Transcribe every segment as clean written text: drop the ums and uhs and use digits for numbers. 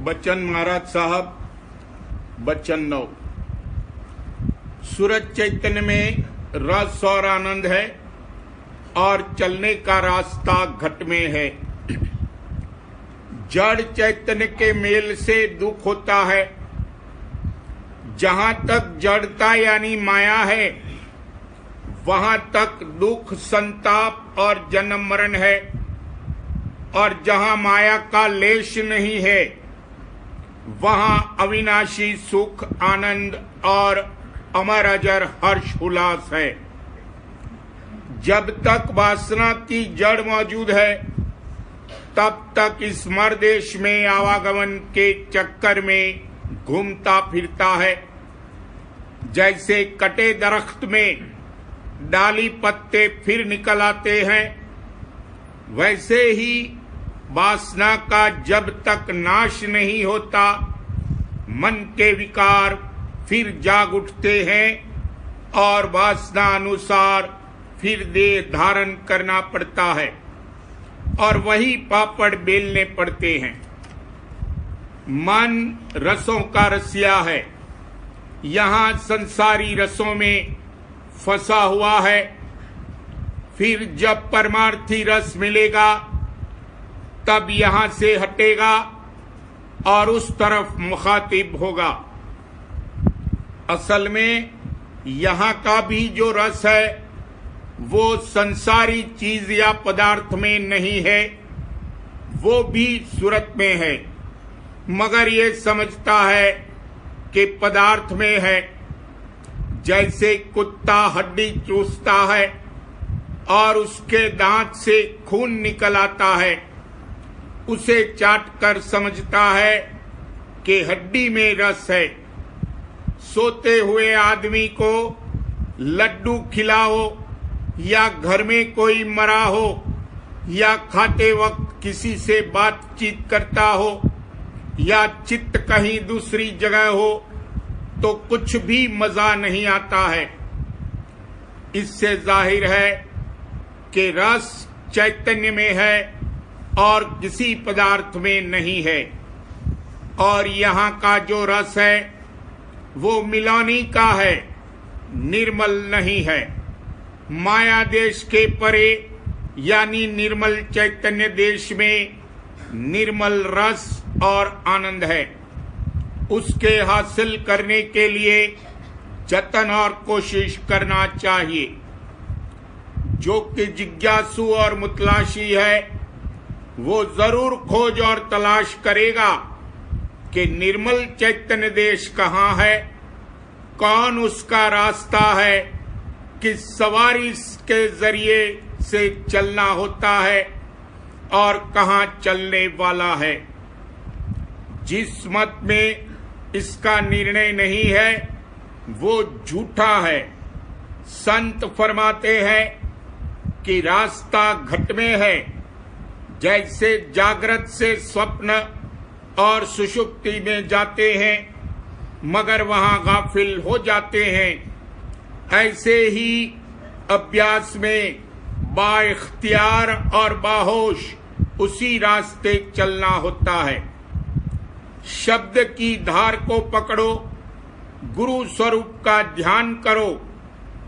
बच्चन महाराज साहब बच्चन 9। सूरज चैतन्य में रस और आनंद है और चलने का रास्ता घट में है। जड़ चैतन्य के मेल से दुख होता है। जहां तक जड़ता यानी माया है वहां तक दुख, संताप और जन्म मरण है, और जहां माया का लेश नहीं है वहां अविनाशी सुख, आनंद और अमर अजर हर्ष उल्लास है। जब तक वासना की जड़ मौजूद है तब तक इस मर्देश में आवागमन के चक्कर में घूमता फिरता है। जैसे कटे दरख्त में डाली पत्ते फिर निकल आते हैं, वैसे ही वासना का जब तक नाश नहीं होता मन के विकार फिर जाग उठते हैं और वासना अनुसार फिर देह धारण करना पड़ता है और वही पापड़ बेलने पड़ते हैं। मन रसों का रसिया है, यहाँ संसारी रसों में फंसा हुआ है। फिर जब परमार्थी रस मिलेगा तब यहां से हटेगा और उस तरफ मुखातिब होगा। असल में यहां का भी जो रस है वो संसारी चीज या पदार्थ में नहीं है, वो भी सूरत में है, मगर ये समझता है कि पदार्थ में है। जैसे कुत्ता हड्डी चूसता है और उसके दांत से खून निकल आता है, उसे चाटकर समझता है कि हड्डी में रस है। सोते हुए आदमी को लड्डू खिलाओ या घर में कोई मरा हो या खाते वक्त किसी से बातचीत करता हो या चित्त कहीं दूसरी जगह हो तो कुछ भी मजा नहीं आता है। इससे जाहिर है कि रस चैतन्य में है और किसी पदार्थ में नहीं है। और यहाँ का जो रस है वो मिलानी का है, निर्मल नहीं है। माया देश के परे यानी निर्मल चैतन्य देश में निर्मल रस और आनंद है। उसके हासिल करने के लिए जतन और कोशिश करना चाहिए। जो कि जिज्ञासु और मुतलाशी है वो जरूर खोज और तलाश करेगा कि निर्मल चैतन्य देश कहाँ है, कौन उसका रास्ता है, किस सवारी के जरिए से चलना होता है और कहाँ चलने वाला है। जिस मत में इसका निर्णय नहीं है वो झूठा है। संत फरमाते हैं कि रास्ता घट में है। जैसे जागृत से स्वप्न और सुषुप्ति में जाते हैं मगर वहां गाफिल हो जाते हैं, ऐसे ही अभ्यास में बाइख्तियार और बाहोश उसी रास्ते चलना होता है। शब्द की धार को पकड़ो, गुरु स्वरूप का ध्यान करो,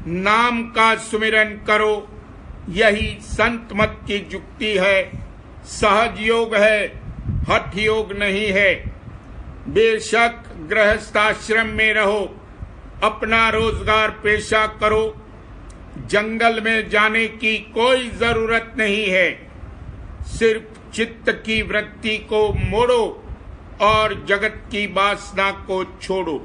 नाम का सुमिरन करो, यही संत मत की जुक्ति है। सहज योग है, हठ योग नहीं है। बेशक गृहस्थाश्रम में रहो, अपना रोजगार पेशा करो, जंगल में जाने की कोई जरूरत नहीं है। सिर्फ चित्त की वृत्ति को मोड़ो और जगत की वासना को छोड़ो।